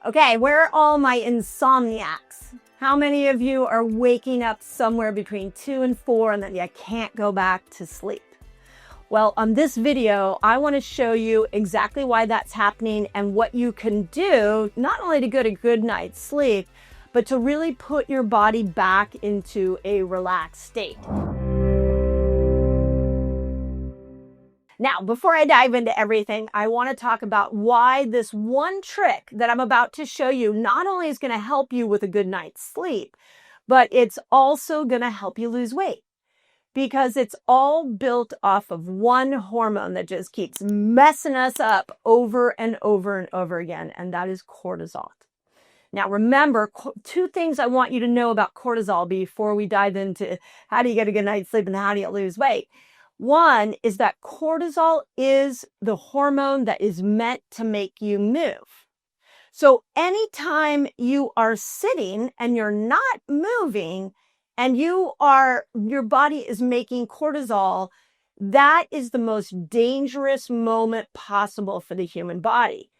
Okay, where are all my insomniacs? How many of you are waking up somewhere between 2 and 4 and then you can't go back to sleep? Well, on this video, I want to show you exactly why that's happening and what you can do, not only to get a good night's sleep, but to really put your body back into a relaxed state. Now, before I dive into everything, I want to talk about why this one trick that I'm about to show you not only is going to help you with a good night's sleep, but it's also going to help you lose weight. Because it's all built off of one hormone that just keeps messing us up over and over and over again, and that is cortisol. Now, remember, two things I want you to know about cortisol before we dive into how do you get a good night's sleep and how do you lose weight. One is that cortisol is the hormone that is meant to make you move. So anytime you are sitting and you're not moving and your body is making cortisol, that is the most dangerous moment possible for the human body.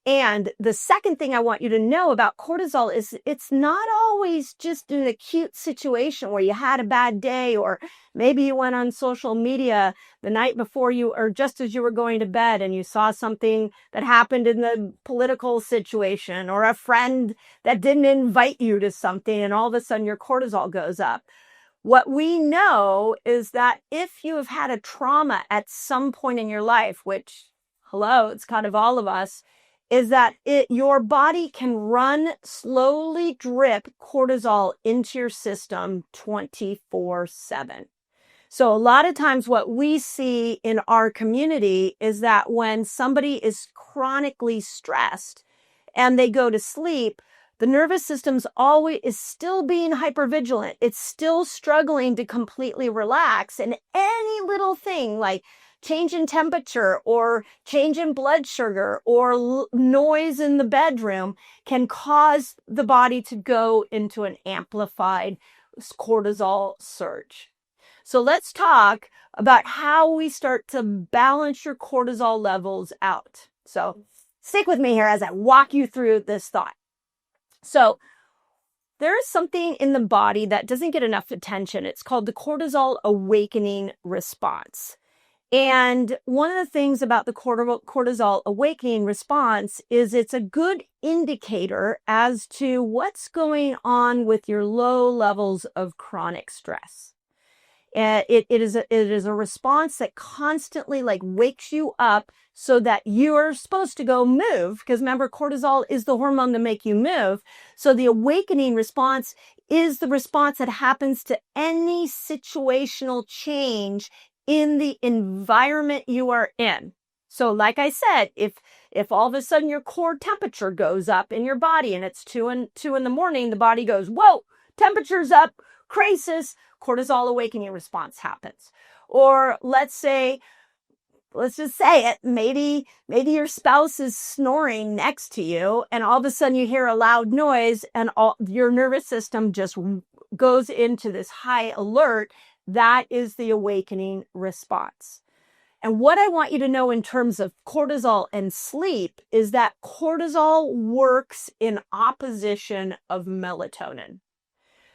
And the second thing I want you to know about cortisol is it's not always just an acute situation where you had a bad day, or maybe you went on social media the night before or just as you were going to bed and you saw something that happened in the political situation, or a friend that didn't invite you to something and all of a sudden your cortisol goes up. What we know is that if you have had a trauma at some point in your life, which, hello, it's kind of all of us, is that your body can slowly drip cortisol into your system 24/7. So a lot of times what we see in our community is that when somebody is chronically stressed and they go to sleep, the nervous system's is still being hypervigilant. It's still struggling to completely relax. And any little thing like change in temperature or change in blood sugar or noise in the bedroom can cause the body to go into an amplified cortisol surge. So let's talk about how we start to balance your cortisol levels out. So stick with me here as I walk you through this thought. So there is something in the body that doesn't get enough attention. It's called the cortisol awakening response. And one of the things about the cortisol awakening response is it's a good indicator as to what's going on with your low levels of chronic stress. It is a response that constantly wakes you up so that you're supposed to go move, because remember, cortisol is the hormone to make you move. So the awakening response is the response that happens to any situational change in the environment you are in. So like I said, if all of a sudden your core temperature goes up in your body and it's 2 in the morning, the body goes, whoa, temperature's up, crisis, cortisol awakening response happens. Or let's just say it, maybe your spouse is snoring next to you and all of a sudden you hear a loud noise and your nervous system just goes into this high alert. That is the awakening response. And what I want you to know in terms of cortisol and sleep is that cortisol works in opposition of melatonin.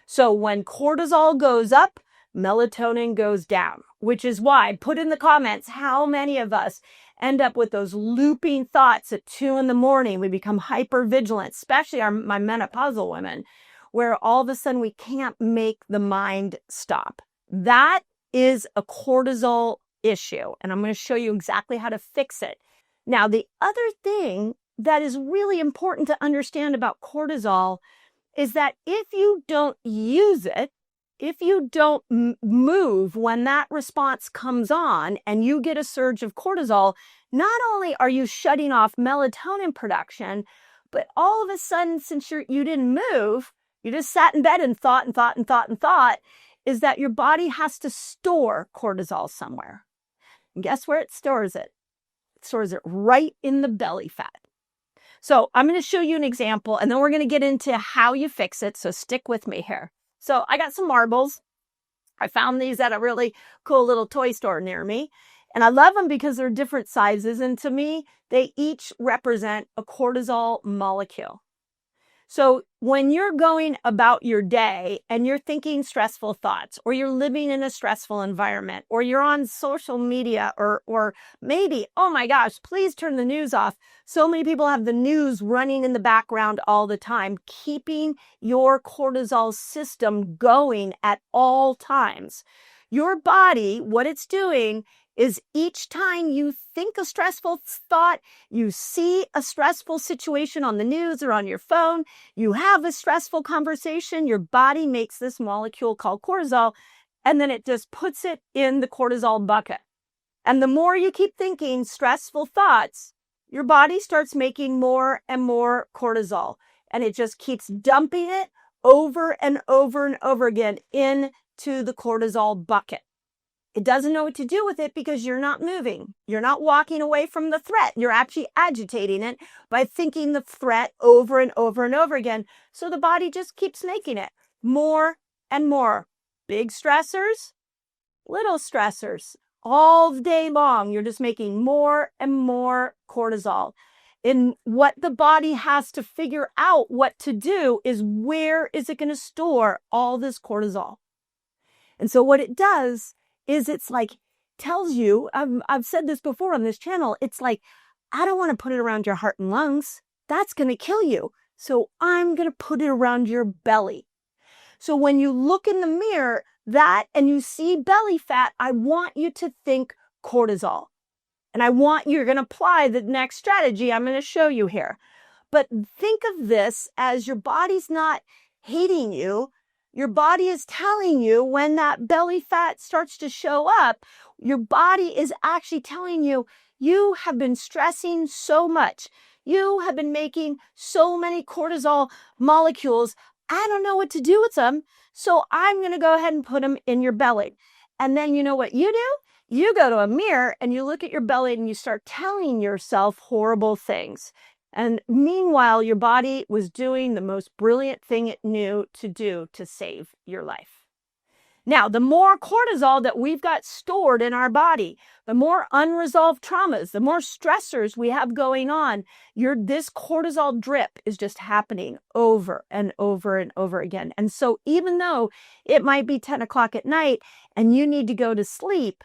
So when cortisol goes up, melatonin goes down, which is why, put in the comments how many of us end up with those looping thoughts at 2 in the morning. We become hypervigilant, especially my menopausal women, where all of a sudden we can't make the mind stop. That is a cortisol issue, and I'm going to show you exactly how to fix it. Now, the other thing that is really important to understand about cortisol is that if you don't use it, if you don't move when that response comes on and you get a surge of cortisol, not only are you shutting off melatonin production, but all of a sudden, since you didn't move, you just sat in bed and thought, is that your body has to store cortisol somewhere. And guess where it stores it? It stores it right in the belly fat. So I'm going to show you an example, and then we're going to get into how you fix it. So stick with me here. So I got some marbles. I found these at a really cool little toy store near me. And I love them because they're different sizes. And to me, they each represent a cortisol molecule. So when you're going about your day and you're thinking stressful thoughts, or you're living in a stressful environment, or you're on social media, or maybe, oh my gosh, please turn the news off. So many people have the news running in the background all the time, keeping your cortisol system going at all times. Your body, what it's doing is each time you think a stressful thought, you see a stressful situation on the news or on your phone, you have a stressful conversation, your body makes this molecule called cortisol, and then it just puts it in the cortisol bucket. And the more you keep thinking stressful thoughts, your body starts making more and more cortisol, and it just keeps dumping it over and over and over again into the cortisol bucket. It doesn't know what to do with it because you're not moving. You're not walking away from the threat. You're actually agitating it by thinking the threat over and over and over again. So the body just keeps making it more and more. Big stressors, little stressors. All day long, you're just making more and more cortisol. And what the body has to figure out what to do is, where is it going to store all this cortisol? And so what it does is, it's like, tells you, I've said this before on this channel, it's like, I don't want to put it around your heart and lungs. That's going to kill you. So I'm going to put it around your belly. So when you look in the mirror, and you see belly fat, I want you to think cortisol. And you're going to apply the next strategy I'm going to show you here. But think of this as, your body's not hating you. Your body is telling you, when that belly fat starts to show up, your body is actually telling you, you have been stressing so much. You have been making so many cortisol molecules. I don't know what to do with them. So I'm going to go ahead and put them in your belly. And then you know what you do? You go to a mirror and you look at your belly and you start telling yourself horrible things. And meanwhile, your body was doing the most brilliant thing it knew to do to save your life. Now, the more cortisol that we've got stored in our body, the more unresolved traumas, the more stressors we have going on, this cortisol drip is just happening over and over and over again. And so even though it might be 10 o'clock at night and you need to go to sleep,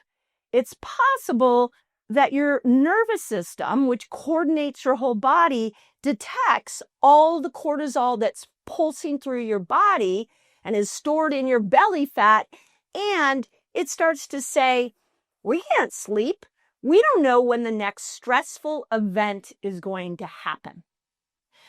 it's possible that your nervous system, which coordinates your whole body, detects all the cortisol that's pulsing through your body and is stored in your belly fat, and it starts to say, we can't sleep. We don't know when the next stressful event is going to happen.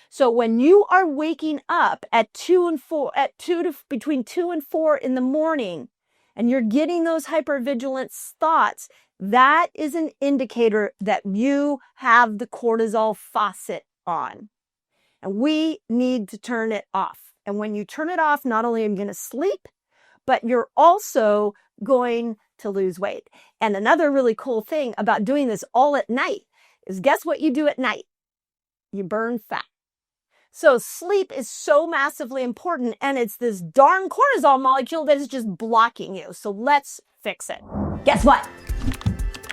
So when you are waking up at between 2 and 4 in the morning, and you're getting those hypervigilant thoughts, that is an indicator that you have the cortisol faucet on. And we need to turn it off. And when you turn it off, not only are you going to sleep, but you're also going to lose weight. And another really cool thing about doing this all at night is, guess what you do at night? You burn fat. So sleep is so massively important, and it's this darn cortisol molecule that is just blocking you. So let's fix it. Guess what?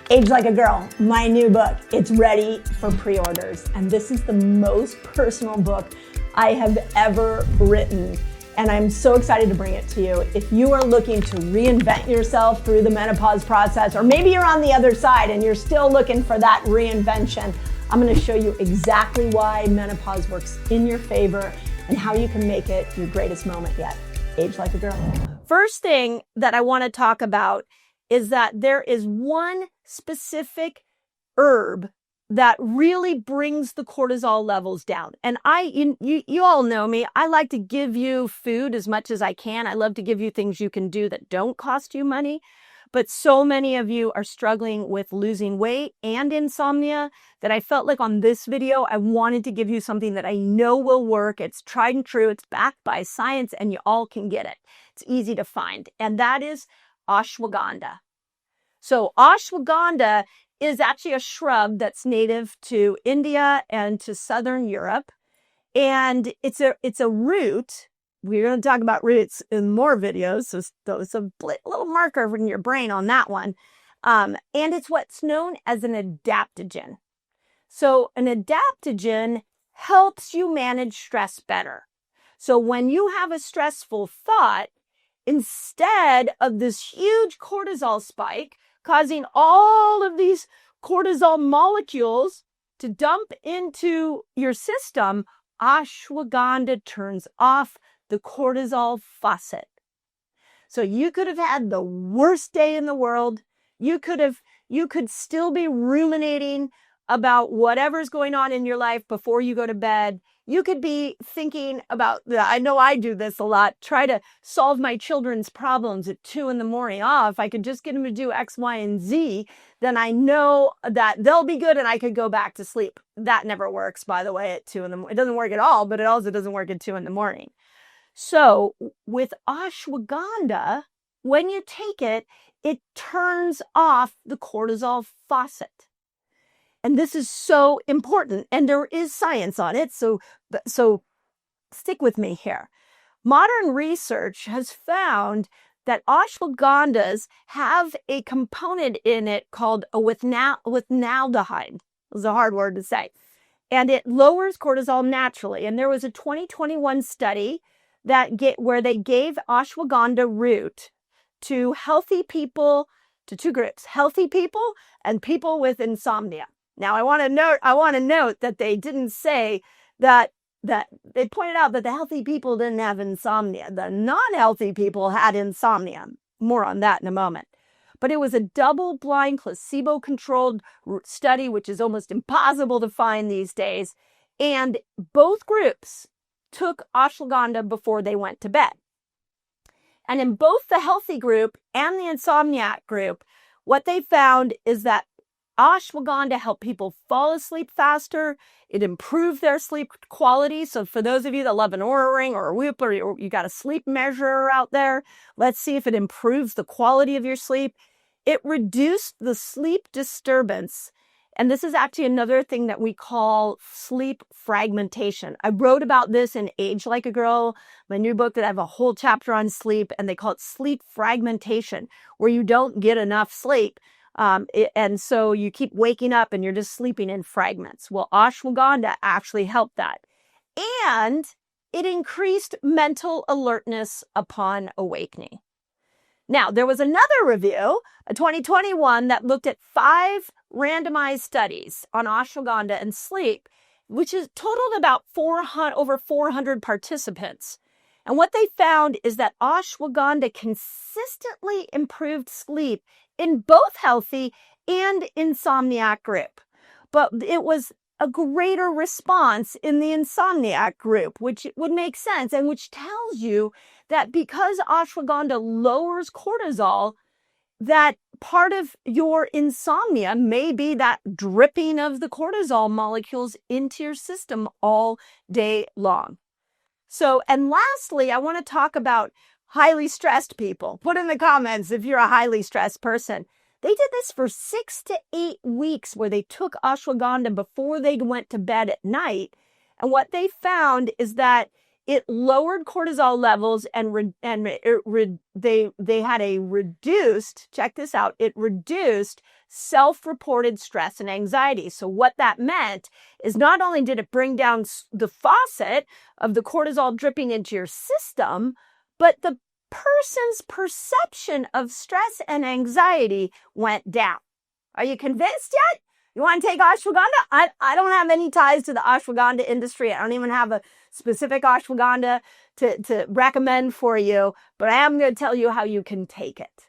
Age Like a Girl, my new book. It's ready for pre-orders. And this is the most personal book I have ever written. And I'm so excited to bring it to you. If you are looking to reinvent yourself through the menopause process, or maybe you're on the other side and you're still looking for that reinvention, I'm going to show you exactly why menopause works in your favor and how you can make it your greatest moment yet. Age Like a Girl. First thing that I want to talk about is that there is one specific herb that really brings the cortisol levels down. And you all know me. I like to give you food as much as I can. I love to give you things you can do that don't cost you money. But so many of you are struggling with losing weight and insomnia that I felt like on this video, I wanted to give you something that I know will work. It's tried and true. It's backed by science, and you all can get it. It's easy to find. And that is ashwagandha. So ashwagandha is actually a shrub that's native to India and to Southern Europe. And it's a root. We're going to talk about roots in more videos. So it's a little marker in your brain on that one. And it's what's known as an adaptogen. So an adaptogen helps you manage stress better. So when you have a stressful thought, instead of this huge cortisol spike causing all of these cortisol molecules to dump into your system, ashwagandha turns off the cortisol faucet. So you could have had the worst day in the world. You could still be ruminating about whatever's going on in your life before you go to bed. You could be thinking about, I know I do this a lot, try to solve my children's problems at 2 a.m. Oh, if I could just get them to do X, Y, and Z, then I know that they'll be good and I could go back to sleep. That never works, by the way, at 2 a.m. It doesn't work at all, but it also doesn't work at 2 a.m. So with ashwagandha, when you take it, it turns off the cortisol faucet. And this is so important. And there is science on it. So stick with me here. Modern research has found that ashwagandhas have a component in it called a withnaldehyde. It's a hard word to say. And it lowers cortisol naturally. And there was a 2021 study where they gave ashwagandha root to healthy people, to 2 groups, healthy people and people with insomnia. Now, I want to note that they didn't say that they pointed out that the healthy people didn't have insomnia. The non-healthy people had insomnia. More on that in a moment. But it was a double-blind, placebo-controlled study, which is almost impossible to find these days. And both groups took ashwagandha before they went to bed. And in both the healthy group and the insomniac group, what they found is that ashwagandha helped people fall asleep faster. It improved their sleep quality. So for those of you that love an Oura Ring or a Whoop, or you got a sleep measurer out there, let's see if it improves the quality of your sleep. It reduced the sleep disturbance. And this is actually another thing that we call sleep fragmentation. I wrote about this in Age Like a Girl, my new book that I have a whole chapter on sleep, and they call it sleep fragmentation, where you don't get enough sleep. And so you keep waking up and you're just sleeping in fragments. Well, ashwagandha actually helped that. And it increased mental alertness upon awakening. Now, there was another review, a 2021, that looked at 5 randomized studies on ashwagandha and sleep, which is totaled about over 400 participants. And what they found is that ashwagandha consistently improved sleep in both healthy and insomniac group. But it was a greater response in the insomniac group, which would make sense, and which tells you that because ashwagandha lowers cortisol, that part of your insomnia may be that dripping of the cortisol molecules into your system all day long. So, and lastly, I want to talk about highly stressed people. Put in the comments if you're a highly stressed person. They did this for 6 to 8 weeks where they took ashwagandha before they went to bed at night. And what they found is that it lowered cortisol levels and they had a reduced, check this out, it reduced self-reported stress and anxiety. So what that meant is not only did it bring down the faucet of the cortisol dripping into your system, but the person's perception of stress and anxiety went down. Are you convinced yet? You want to take ashwagandha? I don't have any ties to the ashwagandha industry. I don't even have a specific ashwagandha to recommend for you, but I am going to tell you how you can take it.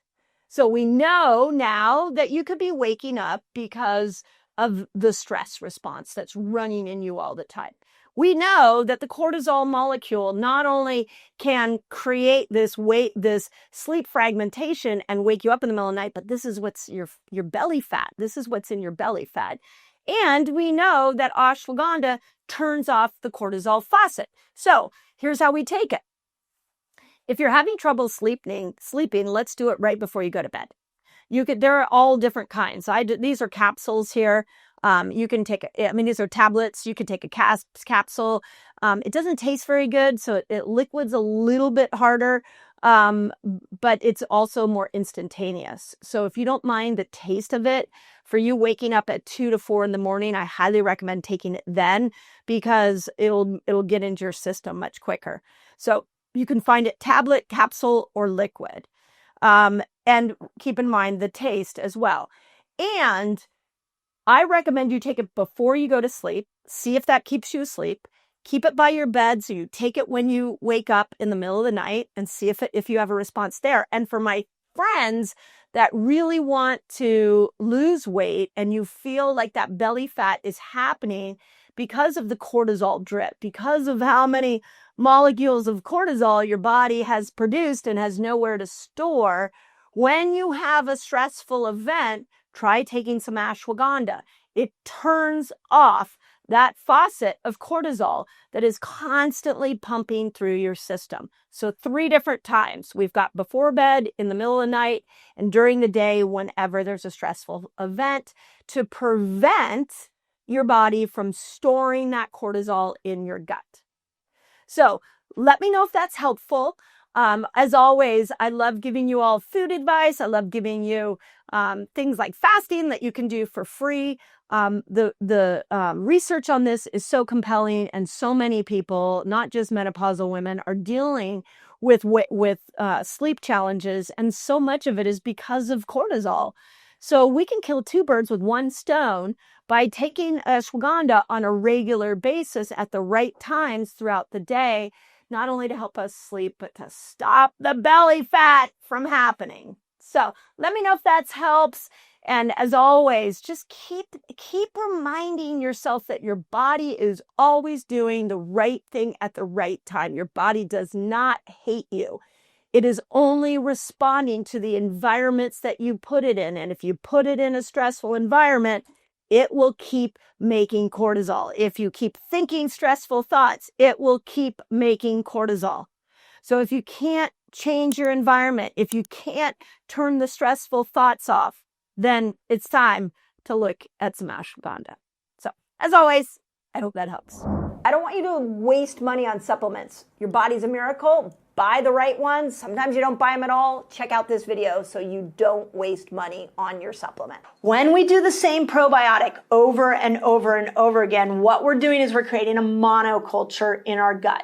So we know now that you could be waking up because of the stress response that's running in you all the time. We know that the cortisol molecule not only can create this sleep fragmentation and wake you up in the middle of the night, but this is what's your belly fat. This is what's in your belly fat. And we know that ashwagandha turns off the cortisol faucet. So here's how we take it. If you're having trouble sleeping, let's do it right before you go to bed. There are all different kinds. These are capsules here. You can take, I mean, these are tablets. You could take a capsule. It doesn't taste very good, so it liquids a little bit harder, but it's also more instantaneous. So if you don't mind the taste of it, for you waking up at 2 to 4 in the morning, I highly recommend taking it then, because it'll get into your system much quicker. So you can find it tablet, capsule, or liquid. And keep in mind the taste as well. And I recommend you take it before you go to sleep. See if that keeps you asleep. Keep it by your bed, so you take it when you wake up in the middle of the night, and see if you have a response there. And for my friends that really want to lose weight and you feel like that belly fat is happening because of the cortisol drip, because of how many molecules of cortisol your body has produced and has nowhere to store, when you have a stressful event, try taking some ashwagandha. It turns off that faucet of cortisol that is constantly pumping through your system. So 3 different times. We've got before bed, in the middle of the night, and during the day whenever there's a stressful event, to prevent your body from storing that cortisol in your gut. So let me know if that's helpful. As always, I love giving you all food advice. I love giving you things like fasting that you can do for free. The research on this is so compelling, and so many people, not just menopausal women, are dealing with sleep challenges, and so much of it is because of cortisol. So we can kill 2 birds with 1 stone by taking ashwagandha on a regular basis at the right times throughout the day, not only to help us sleep, but to stop the belly fat from happening. So let me know if that helps. And as always, just keep reminding yourself that your body is always doing the right thing at the right time. Your body does not hate you. It is only responding to the environments that you put it in. And if you put it in a stressful environment, it will keep making cortisol. If you keep thinking stressful thoughts, it will keep making cortisol. So if you can't change your environment, if you can't turn the stressful thoughts off, then it's time to look at some ashwagandha. So as always, I hope that helps. I don't want you to waste money on supplements. Your body's a miracle. Buy the right ones. Sometimes you don't buy them at all. Check out this video so you don't waste money on your supplement. When we do the same probiotic over and over and over again, what we're doing is we're creating a monoculture in our gut.